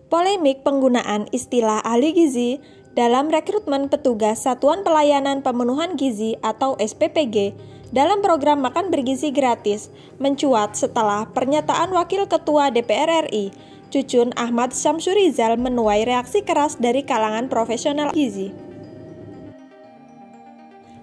Polemik penggunaan istilah ahli gizi dalam rekrutmen petugas Satuan Pelayanan Pemenuhan Gizi atau SPPG dalam program makan bergizi gratis mencuat setelah pernyataan Wakil Ketua DPR RI, Cucun Ahmad Syamsurizal menuai reaksi keras dari kalangan profesional gizi.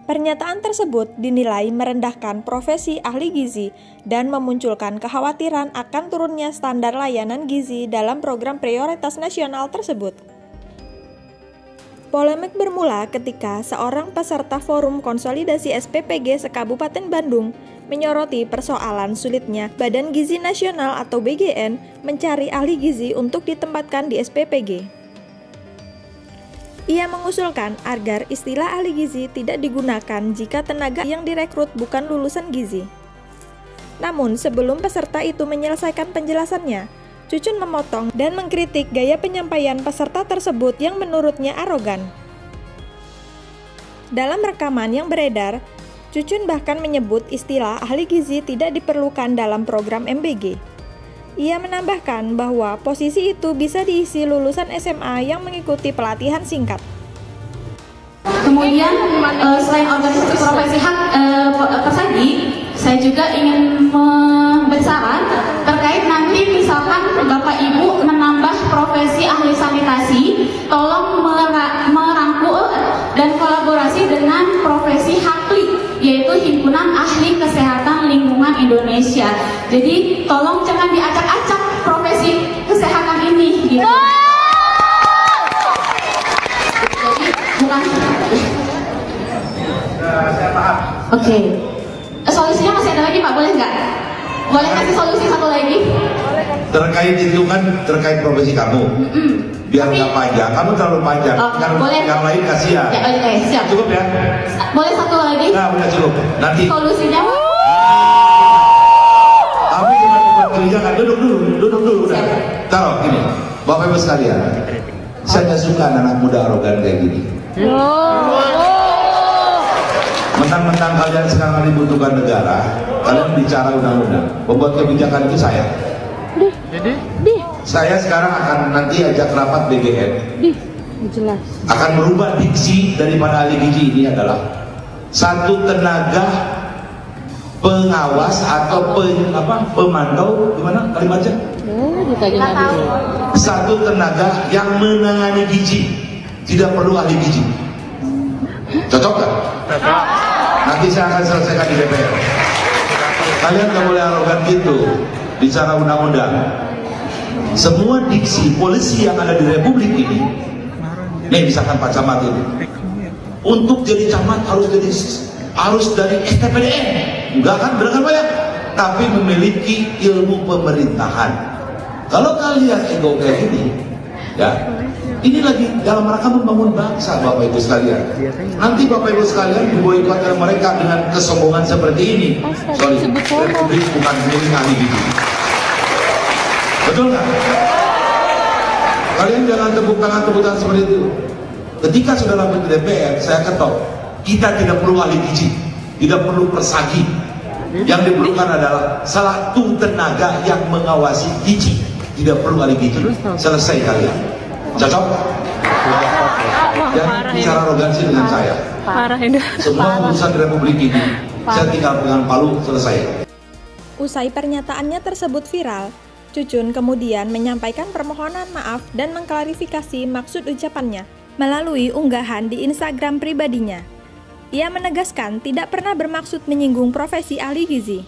Pernyataan tersebut dinilai merendahkan profesi ahli gizi dan memunculkan kekhawatiran akan turunnya standar layanan gizi dalam program prioritas nasional tersebut. Polemik bermula ketika seorang peserta forum konsolidasi SPPG se-Kabupaten Bandung menyoroti persoalan sulitnya Badan Gizi Nasional atau BGN mencari ahli gizi untuk ditempatkan di SPPG. Ia mengusulkan agar istilah ahli gizi tidak digunakan jika tenaga yang direkrut bukan lulusan gizi. Namun sebelum peserta itu menyelesaikan penjelasannya, Cucun memotong dan mengkritik gaya penyampaian peserta tersebut yang menurutnya arogan. Dalam rekaman yang beredar, Cucun bahkan menyebut istilah ahli gizi tidak diperlukan dalam program MBG. Ia menambahkan bahwa posisi itu bisa diisi lulusan SMA yang mengikuti pelatihan singkat. Kemudian selain organisasi profesi hak persagi, saya juga ingin memberi saran terkait nanti misalkan Bapak Ibu menambah profesi ahli sanitasi, tolong merangkul dan kolaborasi dengan profesi HAKLI, yaitu Himpunan Ahli Kesehatan Lingkungan Indonesia. Jadi tolong jangan diacak-acak profesi kesehatan ini gitu. Jadi bukan. Saya paham. Oke. Solusinya masih ada lagi Pak, boleh nggak? Boleh kasih solusi satu lagi? Terkait itu kan terkait profesi kamu. Biar nggak panjang, kamu terlalu panjang. Yang lain kasihan. Ya, oke, siap. Cukup ya? Boleh satu lagi? Nah, udah cukup. Nanti. Solusinya? Tapi cuma buat kebijakan. Duduk dulu. Udah. Taruh gini, Bapak Ibu sekalian. Saya nggak suka anak muda arogan kayak gini. Mentang-mentang kalian sekarang dibutuhkan negara, kalian bicara undang-undang. Pembuat kebijakan itu saya. Saya sekarang akan nanti ajak rapat BGN. Akan merubah diksi daripada ahli gizi ini adalah satu tenaga pengawas atau pemantau, gimana kalimatnya? Satu tenaga yang menangani gizi, tidak perlu ahli gizi. Cocok gak? Nanti saya akan selesaikan di DPR. Kalian gak boleh arogan gitu bicara undang-undang. Semua diksi polisi yang ada di Republik ini, nih misalkan Pak Camat ini, untuk jadi camat harus dari STPDN, enggak kan, benar kan Pak ya? Tapi memiliki ilmu pemerintahan. Kalau kalian ego kayak gini, ya, ini lagi dalam rangka membangun bangsa Bapak Ibu sekalian. Nanti Bapak Ibu sekalian diboikot oleh mereka dengan kesombongan seperti ini. Sorry, Republik bukan milik ahli gizi. Betul nggak? Kalian jangan tepuk tangan seperti itu. Ketika sudah rapat di DPR, saya ketok, kita tidak perlu ahli gizi, tidak perlu persagi. Yang diperlukan adalah satu tenaga yang mengawasi gizi, tidak perlu ahli gizi. Selesai kalian. Cocok? Jangan bicara arogansi dengan saya. Semua urusan Republik ini, saya tinggal pegang palu, selesai. Usai pernyataannya tersebut viral, Cucun kemudian menyampaikan permohonan maaf dan mengklarifikasi maksud ucapannya melalui unggahan di Instagram pribadinya. Ia menegaskan tidak pernah bermaksud menyinggung profesi ahli gizi.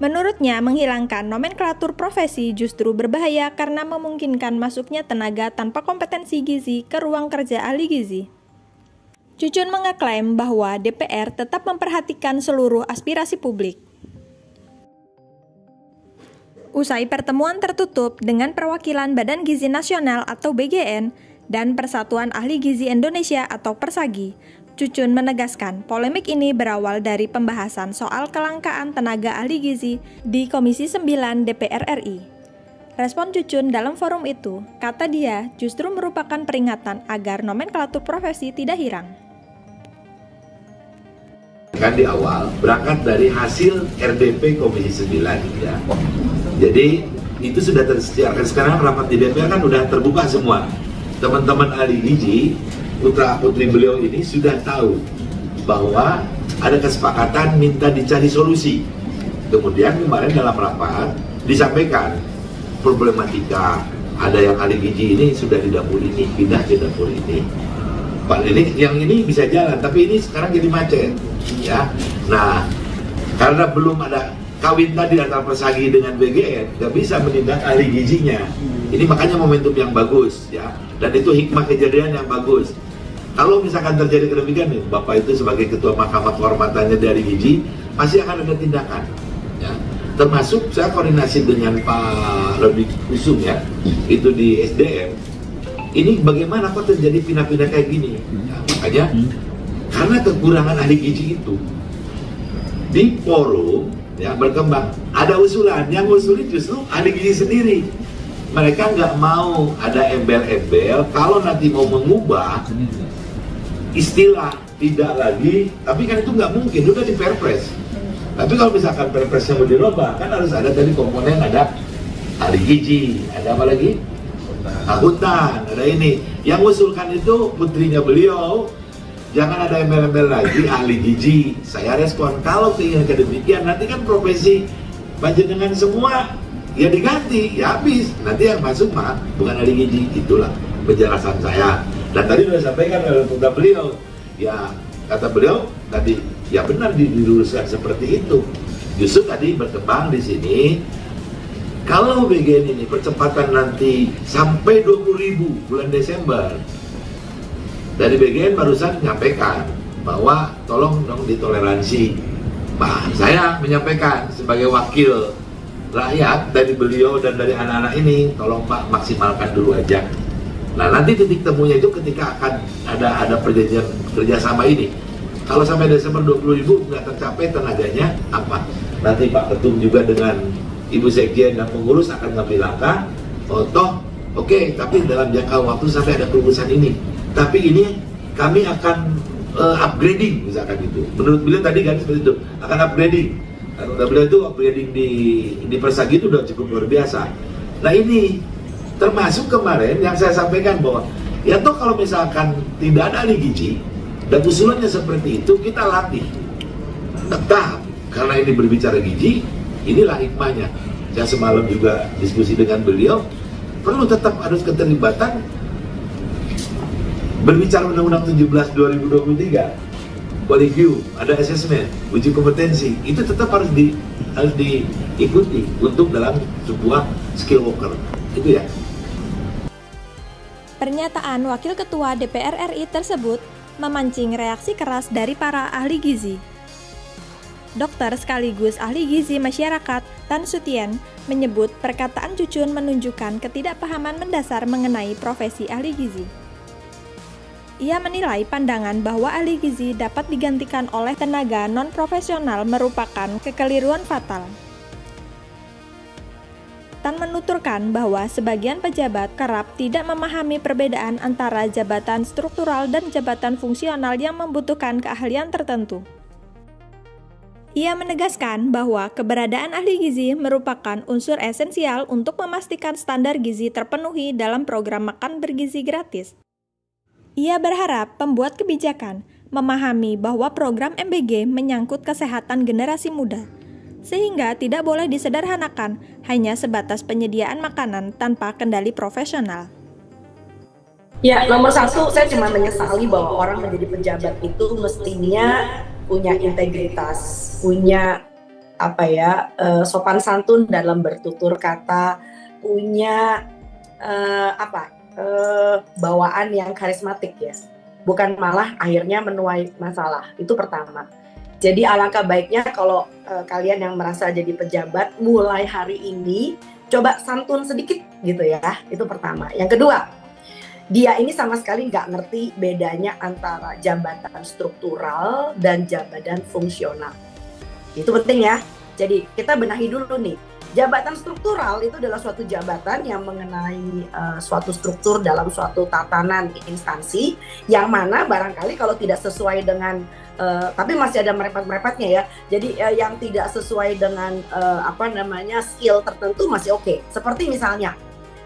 Menurutnya, menghilangkan nomenklatur profesi justru berbahaya karena memungkinkan masuknya tenaga tanpa kompetensi gizi ke ruang kerja ahli gizi. Cucun mengeklaim bahwa DPR tetap memperhatikan seluruh aspirasi publik. Usai pertemuan tertutup dengan perwakilan Badan Gizi Nasional atau BGN dan Persatuan Ahli Gizi Indonesia atau Persagi, Cucun menegaskan polemik ini berawal dari pembahasan soal kelangkaan tenaga ahli gizi di Komisi 9 DPR RI. Respon Cucun dalam forum itu, kata dia, justru merupakan peringatan agar nomenklatur profesi tidak hilang. Kan di awal berangkat dari hasil RDP Komisi 9 ya. Jadi itu sudah tersiarkan. Sekarang rapat di DPR kan udah terbuka semua. Teman-teman ahli gizi, putra putri beliau ini sudah tahu bahwa ada kesepakatan minta dicari solusi. Kemudian kemarin dalam rapat disampaikan problematika, ada yang ahli gizi ini sudah di dapur ini, pindah ke dapur ini. Pak, ini yang ini bisa jalan, tapi ini sekarang jadi macet, ya. Nah, karena belum ada kawin tadi antara Persagi dengan BGN, nggak bisa menindak ahli gizinya. Ini makanya momentum yang bagus, ya. Dan itu hikmah kejadian yang bagus. Kalau misalkan terjadi kedemikian nih, Bapak itu sebagai ketua Mahkamah Kehormatannya dari gizi, pasti akan ada tindakan, ya. Termasuk saya koordinasi dengan Pak Rodi Kusum, ya, itu di SDM. Ini bagaimana kok terjadi pindah-pindah kayak gini? Ya, makanya karena kekurangan ahli gizi itu di forum, ya, berkembang. Ada usulan, yang usulin justru ahli gizi sendiri. Mereka nggak mau ada embel-embel. Kalau nanti mau mengubah istilah tidak lagi, tapi kan itu nggak mungkin, udah di Perpres. Tapi kalau misalkan Perpresnya mau dirubah, kan harus ada tadi komponen, ada ahli gizi, ada apa lagi? Akuntan, ada ini. Yang usulkan itu putrinya beliau, jangan ada embel-embel lagi ahli gizi. Saya respon, kalau keinginan demikian, nanti kan profesi panjenengan semua ya diganti, ya habis. Nanti yang masuk mah bukan ahli gizi. Itulah penjelasan saya. Dan tadi sudah sampaikan oleh putra beliau, ya kata beliau tadi, ya benar diluruskan seperti itu. Justru tadi berkembang di sini. Kalau BGN ini percepatan nanti sampai 20.000 bulan Desember, dari BGN barusan menyampaikan bahwa tolong dong ditoleransi. Bah, saya menyampaikan sebagai wakil rakyat dari beliau dan dari anak-anak ini, tolong Pak maksimalkan dulu aja. Nah, nanti titik temunya itu ketika akan ada perjanjian kerjasama ini. Kalau sampai Desember 20.000 nggak tercapai tenaganya apa? Nanti Pak Ketum juga dengan Ibu Sekjen dan pengurus akan ngambil langkah, oke, tapi dalam jangka waktu sampai ada kelulusan ini. Tapi ini kami akan upgrading, misalkan itu. Menurut beliau tadi kan seperti itu, akan upgrading. Karena beliau itu upgrading di Persagi itu udah cukup luar biasa. Nah ini termasuk kemarin yang saya sampaikan bahwa ya toh kalau misalkan tidak ada ahli gizi dan usulannya seperti itu, kita latih. Tetap karena ini berbicara gizi, inilah hikmahnya. Saya semalam juga diskusi dengan beliau, perlu tetap harus keterlibatan berbicara Undang-Undang 17 2023, Qualiview, ada assessment, uji kompetensi, itu tetap harus diikuti untuk dalam sebuah skill worker. Itu ya. Pernyataan Wakil Ketua DPR RI tersebut memancing reaksi keras dari para ahli gizi. Dokter sekaligus ahli gizi masyarakat Tan Sutien menyebut perkataan Cucun menunjukkan ketidakpahaman mendasar mengenai profesi ahli gizi. Ia menilai pandangan bahwa ahli gizi dapat digantikan oleh tenaga non-profesional merupakan kekeliruan fatal. Tan menuturkan bahwa sebagian pejabat kerap tidak memahami perbedaan antara jabatan struktural dan jabatan fungsional yang membutuhkan keahlian tertentu. Ia menegaskan bahwa keberadaan ahli gizi merupakan unsur esensial untuk memastikan standar gizi terpenuhi dalam program makan bergizi gratis. Ia berharap pembuat kebijakan memahami bahwa program MBG menyangkut kesehatan generasi muda, sehingga tidak boleh disederhanakan hanya sebatas penyediaan makanan tanpa kendali profesional. Ya, nomor satu, saya cuma menyesali bahwa orang menjadi pejabat itu mestinya punya integritas, punya sopan santun dalam bertutur kata, punya bawaan yang karismatik ya, bukan malah akhirnya menuai masalah. Itu pertama. Jadi alangkah baiknya kalau kalian yang merasa jadi pejabat mulai hari ini coba santun sedikit gitu ya. Itu pertama. Yang kedua, dia ini sama sekali nggak ngerti bedanya antara jabatan struktural dan jabatan fungsional. Itu penting ya. Jadi kita benahi dulu nih. Jabatan struktural itu adalah suatu jabatan yang mengenai suatu struktur dalam suatu tatanan instansi yang mana barangkali kalau tidak sesuai dengan Tapi masih ada merepet-merepetnya ya. Jadi yang tidak sesuai dengan skill tertentu masih oke. Seperti misalnya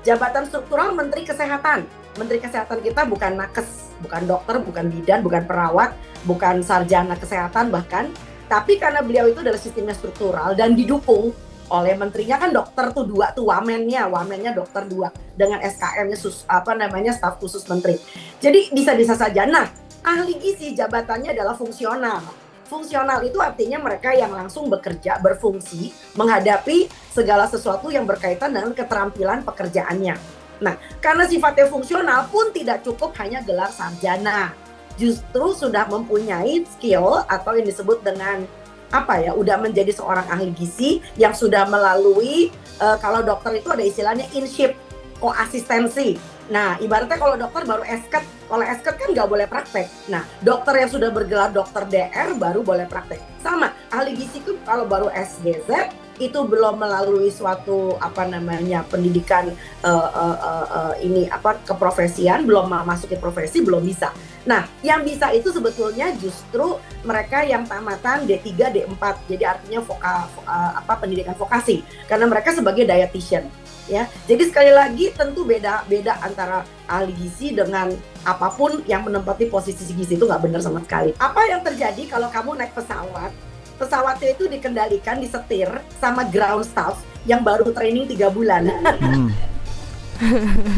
jabatan struktural Menteri Kesehatan. Menteri Kesehatan kita bukan nakes, bukan dokter, bukan bidan, bukan perawat, bukan sarjana kesehatan bahkan. Tapi karena beliau itu adalah sistemnya struktural dan didukung oleh menterinya kan dokter tuh 2 tuh wamennya dokter 2 dengan SKM-nya staf khusus menteri. Jadi bisa-bisa saja. Nah, ahli gizi jabatannya adalah fungsional. Fungsional itu artinya mereka yang langsung bekerja, berfungsi, menghadapi segala sesuatu yang berkaitan dengan keterampilan pekerjaannya. Nah, karena sifatnya fungsional pun tidak cukup hanya gelar sarjana. Justru sudah mempunyai skill atau yang disebut dengan udah menjadi seorang ahli gizi yang sudah melalui kalau dokter itu ada istilahnya in-ship, koasistensi. Nah, ibaratnya kalau dokter baru esket, kalau esket kan nggak boleh praktek. Nah, dokter yang sudah bergelar dokter DR baru boleh praktek. Sama, ahli gizi itu kalau baru SGZ itu belum melalui suatu pendidikan keprofesian, belum masukin profesi, belum bisa. Nah, yang bisa itu sebetulnya justru mereka yang tamatan D3, D4. Jadi artinya pendidikan vokasi. Karena mereka sebagai dietitian, ya. Jadi sekali lagi tentu beda antara ahli gizi dengan apapun yang menempati posisi gizi itu nggak benar sama sekali. Apa yang terjadi kalau kamu naik pesawat? Pesawatnya itu dikendalikan, disetir sama ground staff yang baru training 3 bulan.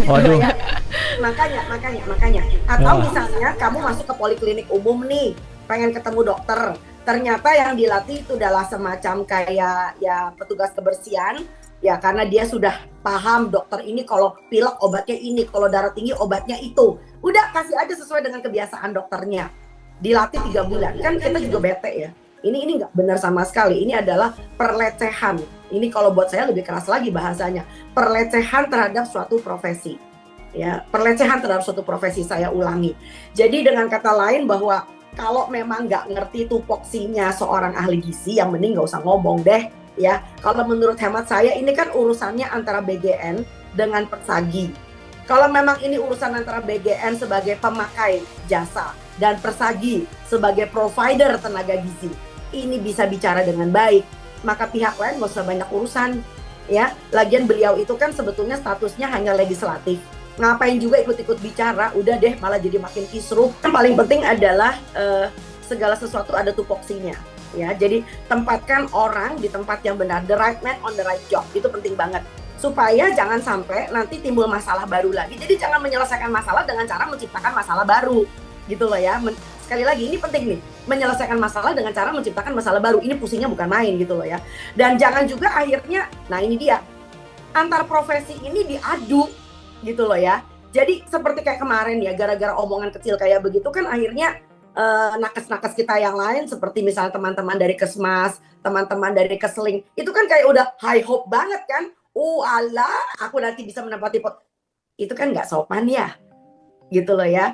Waduh. Makanya. Atau misalnya kamu masuk ke poliklinik umum nih, pengen ketemu dokter. Ternyata yang dilatih itu adalah semacam kayak ya petugas kebersihan. Ya karena dia sudah paham dokter ini kalau pilek obatnya ini, kalau darah tinggi obatnya itu. Udah kasih aja sesuai dengan kebiasaan dokternya. Dilatih 3 bulan. Kan kita juga bete ya. Ini nggak benar sama sekali. Ini adalah pelecehan. Ini kalau buat saya lebih keras lagi bahasanya. Pelecehan terhadap suatu profesi. Ya, pelecehan terhadap suatu profesi, saya ulangi. Jadi dengan kata lain bahwa kalau memang nggak ngerti tupoksinya seorang ahli gizi, yang mending nggak usah ngomong deh. Ya, kalau menurut hemat saya ini kan urusannya antara BGN dengan Persagi. Kalau memang ini urusan antara BGN sebagai pemakai jasa dan Persagi sebagai provider tenaga gizi, ini bisa bicara dengan baik, maka pihak lain nggak usah banyak urusan, ya. Lagian beliau itu kan sebetulnya statusnya hanya legislatif. Ngapain juga ikut-ikut bicara, udah deh malah jadi makin kisruh. Yang paling penting adalah segala sesuatu ada tupoksinya, ya. Jadi tempatkan orang di tempat yang benar, the right man on the right job, itu penting banget. Supaya jangan sampai nanti timbul masalah baru lagi. Jadi jangan menyelesaikan masalah dengan cara menciptakan masalah baru, gitu loh ya. Sekali lagi ini penting nih, menyelesaikan masalah dengan cara menciptakan masalah baru. Ini pusingnya bukan main gitu loh ya. Dan jangan juga akhirnya, nah ini dia, antar profesi ini diadu gitu loh ya. Jadi seperti kayak kemarin ya, gara-gara omongan kecil kayak begitu kan akhirnya nakes-nakes kita yang lain seperti misalnya teman-teman dari Kesmas, teman-teman dari Kesling, itu kan kayak udah high hope banget kan. Allah, aku nanti bisa menempati itu kan nggak sopan ya. Gitu loh ya.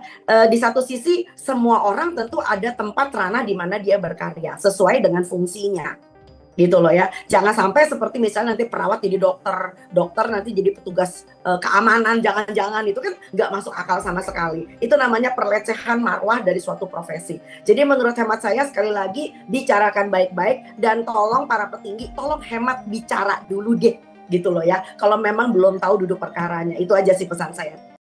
Di satu sisi semua orang tentu ada tempat ranah di mana dia berkarya sesuai dengan fungsinya. Gitu loh ya. Jangan sampai seperti misalnya nanti perawat jadi dokter nanti jadi petugas keamanan, jangan-jangan itu kan nggak masuk akal sama sekali. Itu namanya pelecehan marwah dari suatu profesi. Jadi menurut hemat saya sekali lagi bicarakan baik-baik dan tolong para petinggi tolong hemat bicara dulu deh. Gitu loh ya. Kalau memang belum tahu duduk perkaranya. Itu aja sih pesan saya.